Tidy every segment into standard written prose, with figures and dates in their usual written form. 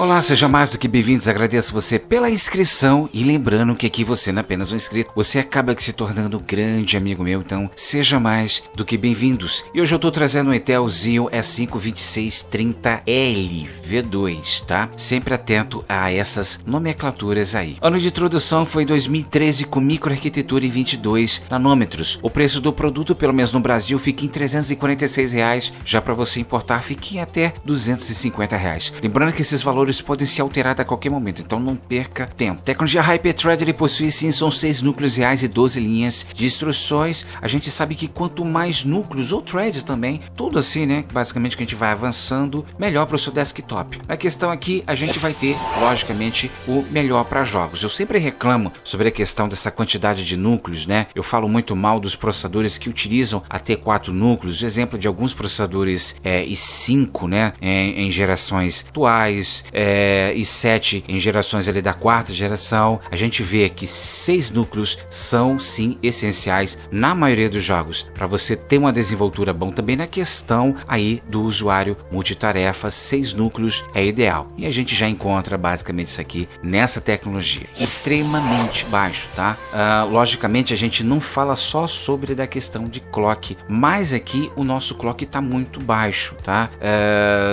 Olá, seja mais do que bem-vindos, agradeço você pela inscrição e lembrando que aqui você não é apenas um inscrito, você acaba se tornando um grande amigo meu, então seja mais do que bem-vindos. E hoje eu tô trazendo um Intel Xeon E5-2630L V2, tá? Sempre atento a essas nomenclaturas aí. Ano de introdução foi 2013 com microarquitetura em 22 nanômetros. O preço do produto, pelo menos no Brasil, fica em R$346, já para você importar fica em até R$250. Lembrando que esses valores podem ser alterados a qualquer momento, então não perca tempo. Tecnologia Hyperthread, ele possui sim, são 6 núcleos reais e 12 linhas de instruções. A gente sabe que quanto mais núcleos ou threads também, tudo assim, né, basicamente que a gente vai avançando, melhor para o seu desktop. A questão aqui, a gente vai ter, logicamente, o melhor para jogos. Eu sempre reclamo sobre a questão dessa quantidade de núcleos, né? Eu falo muito mal dos processadores que utilizam até 4 núcleos, exemplo de alguns processadores i5, né, em gerações atuais, i7 em gerações ali da quarta geração. A gente vê que 6 núcleos são sim essenciais na maioria dos jogos para você ter uma desenvoltura bom. Também na questão aí do usuário multitarefa, 6 núcleos é ideal e a gente já encontra basicamente isso aqui nessa tecnologia extremamente baixo, tá? Logicamente a gente não fala só sobre da questão de clock, mas aqui o nosso clock está muito baixo, tá?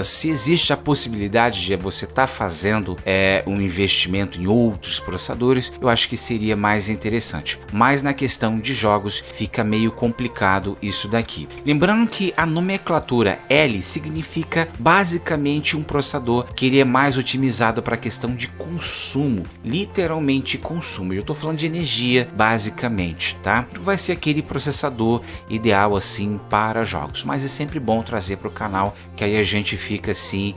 Se existe a possibilidade de você estar fazendo um investimento em outros processadores, eu acho que seria mais interessante, mas na questão de jogos fica meio complicado isso daqui. Lembrando que a nomenclatura L significa basicamente um processador que ele é mais otimizado para a questão de consumo, literalmente consumo. Eu estou falando de energia basicamente, tá? Vai ser aquele processador ideal assim para jogos, mas é sempre bom trazer para o canal, que aí a gente fica assim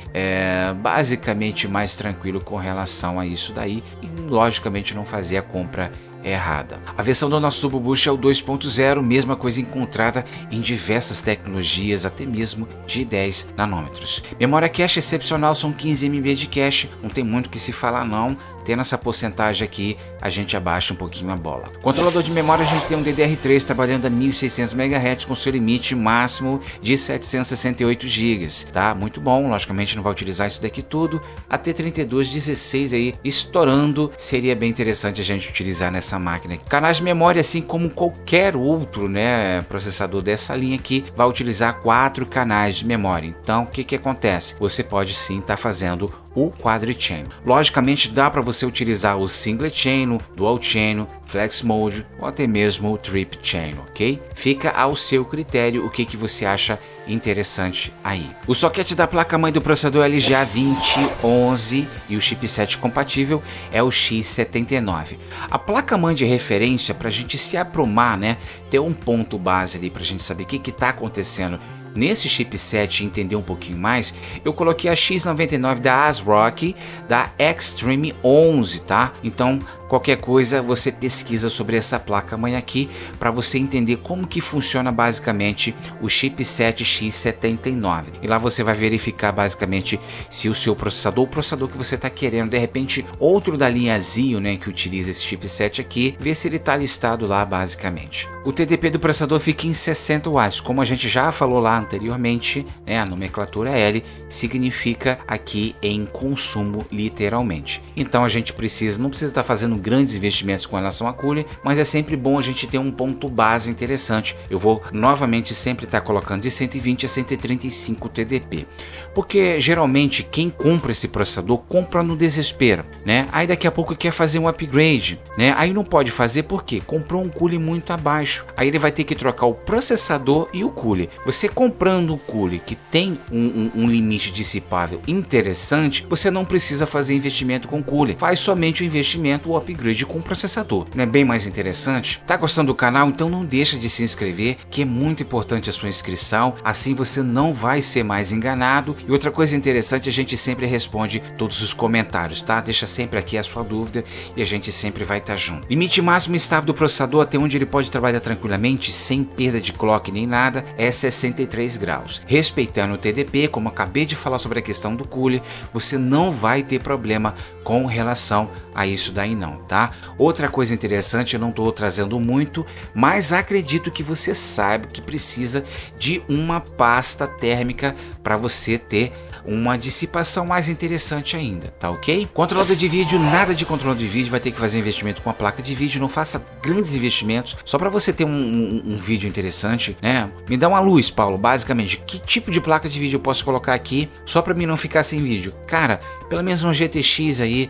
basicamente mais tranquilo com relação a isso daí e logicamente não fazer a compra errada. A versão do nosso Turbo-Boost é o 2.0, mesma coisa encontrada em diversas tecnologias, até mesmo de 10 nanômetros. Memória cache excepcional, são 15 MB de cache, não tem muito o que se falar não. Tendo essa porcentagem aqui, a gente abaixa um pouquinho a bola. Controlador de memória, a gente tem um DDR3 trabalhando a 1600 MHz com seu limite máximo de 768 GB, tá? Muito bom, logicamente não vai utilizar isso daqui tudo. A T3216 aí estourando, seria bem interessante a gente utilizar nessa máquina. Canais de memória, assim como qualquer outro, né, processador dessa linha aqui, vai utilizar 4 canais de memória. Então, o que acontece? Você pode sim estar fazendo o quadri-channel. Logicamente dá para você utilizar o singlet channel, dual channel, flex mode ou até mesmo o trip channel, ok? Fica ao seu critério o que você acha interessante aí. O socket da placa-mãe do processador LGA 2011 e o chipset compatível é o X79. A placa-mãe de referência, para a gente se aprumar, né, ter um ponto base ali para a gente saber o que está acontecendo nesse chipset e entender um pouquinho mais, eu coloquei a X99 da ASRock da Extreme 11, tá? Então, qualquer coisa você pesquisa sobre essa placa-mãe aqui para você entender como que funciona basicamente o chipset X79. E lá você vai verificar basicamente se o seu processador, o processador que você está querendo, de repente outro da linha Xeon, né, que utiliza esse chipset aqui, ver se ele está listado lá basicamente. O TDP do processador fica em 60 watts, como a gente já falou lá anteriormente, né, a nomenclatura L significa aqui em consumo literalmente. Então a gente não precisa estar fazendo grandes investimentos com relação a cooler, mas é sempre bom a gente ter um ponto base interessante. Eu vou novamente sempre estar colocando de 120 a 135 TDP, porque geralmente quem compra esse processador compra no desespero, né? Aí daqui a pouco quer fazer um upgrade, né? Aí não pode fazer porque comprou um cooler muito abaixo. Aí ele vai ter que trocar o processador e o cooler. Você comprando um cooler que tem um limite dissipável interessante, você não precisa fazer investimento com cooler, faz somente o investimento ou upgrade com o processador. Não é bem mais interessante? Tá gostando do canal? Então não deixa de se inscrever, que é muito importante a sua inscrição, assim você não vai ser mais enganado. E outra coisa interessante, a gente sempre responde todos os comentários, tá? Deixa sempre aqui a sua dúvida e a gente sempre vai estar junto. Limite máximo estável do processador, até onde ele pode trabalhar tranquilamente, sem perda de clock nem nada, é 63 graus. Respeitando o TDP, como acabei de falar sobre a questão do cooler, você não vai ter problema com relação a isso daí não, tá? Outra coisa interessante, eu não estou trazendo muito, mas acredito que você saiba que precisa de uma pasta térmica para você ter uma dissipação mais interessante ainda, tá ok? Controlador de vídeo, nada de controlador de vídeo, vai ter que fazer investimento com a placa de vídeo, não faça grandes investimentos, só para você ter um vídeo interessante, né? Me dá uma luz, Paulo, basicamente, que tipo de placa de vídeo eu posso colocar aqui, só para mim não ficar sem vídeo? Cara, pelo menos uma GTX aí,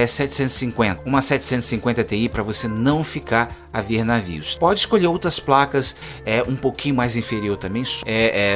750, uma 750 Ti para você não ficar a ver navios. Pode escolher outras placas, um pouquinho mais inferior também,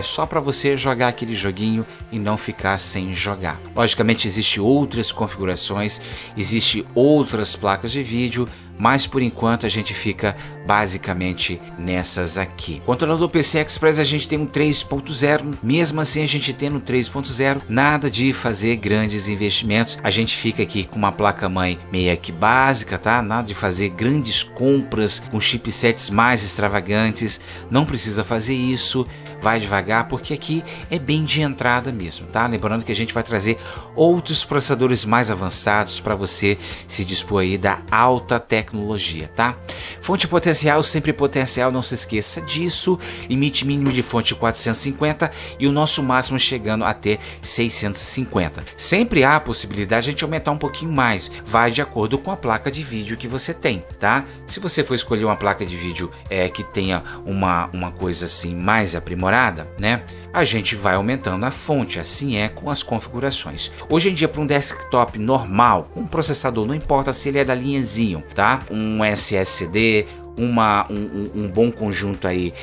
só para você jogar aquele joguinho e não ficar sem jogar. Logicamente existem outras configurações, existem outras placas de vídeo, mas por enquanto a gente fica basicamente nessas aqui. Controlador PCI Express a gente tem um 3.0, mesmo assim a gente tendo 3.0, nada de fazer grandes investimentos, a gente fica aqui com uma placa-mãe meio que básica, tá? Nada de fazer grandes compras com chipsets mais extravagantes, não precisa fazer isso, vai devagar, porque aqui é bem de entrada mesmo, tá? Lembrando que a gente vai trazer outros processadores mais avançados para você se dispor aí da alta tecnologia, tá? Fonte potencial, sempre potencial, não se esqueça disso. Limite mínimo de fonte 450 e o nosso máximo chegando até 650. Sempre há a possibilidade de a gente aumentar um pouquinho mais, vai de acordo com a placa de vídeo que você tem, tá? Se você for escolher uma placa de vídeo que tenha uma coisa assim mais aprimorada, né? A gente vai aumentando a fonte, assim é com as configurações. Hoje em dia, para um desktop normal, um processador, não importa se ele é da linha Xeon, tá? Um SSD, um bom conjunto aí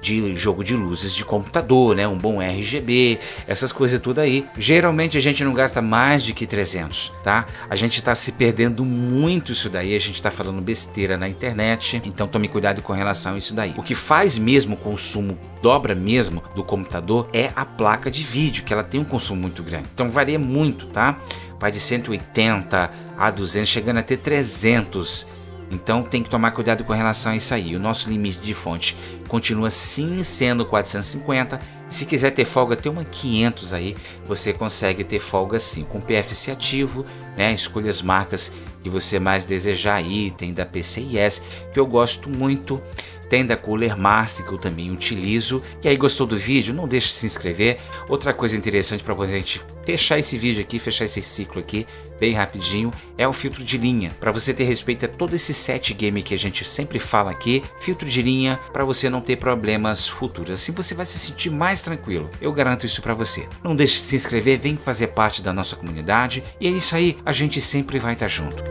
de jogo de luzes de computador, né? Um bom RGB, essas coisas tudo aí. Geralmente a gente não gasta mais de que 300, tá? A gente tá se perdendo muito isso daí, a gente tá falando besteira na internet, então tome cuidado com relação a isso daí. O que faz mesmo o consumo, dobra mesmo do computador, é a placa de vídeo, que ela tem um consumo muito grande, então varia muito, tá? Vai de 180 a 200, chegando até 300. Então tem que tomar cuidado com relação a isso aí. O nosso limite de fonte continua sim sendo 450. Se quiser ter folga, tem uma 500 aí, você consegue ter folga sim. Com PFC ativo, né? Escolha as marcas que você mais desejar aí. Tem da PCIe, que eu gosto muito. Tem da Cooler Master, que eu também utilizo. E aí, gostou do vídeo? Não deixe de se inscrever. Outra coisa interessante para a gente fechar esse vídeo aqui, fechar esse ciclo aqui, bem rapidinho, é o filtro de linha. Para você ter respeito a todo esse set game que a gente sempre fala aqui, filtro de linha para você não ter problemas futuros. Assim você vai se sentir mais tranquilo. Eu garanto isso para você. Não deixe de se inscrever, vem fazer parte da nossa comunidade. E é isso aí, a gente sempre vai estar junto.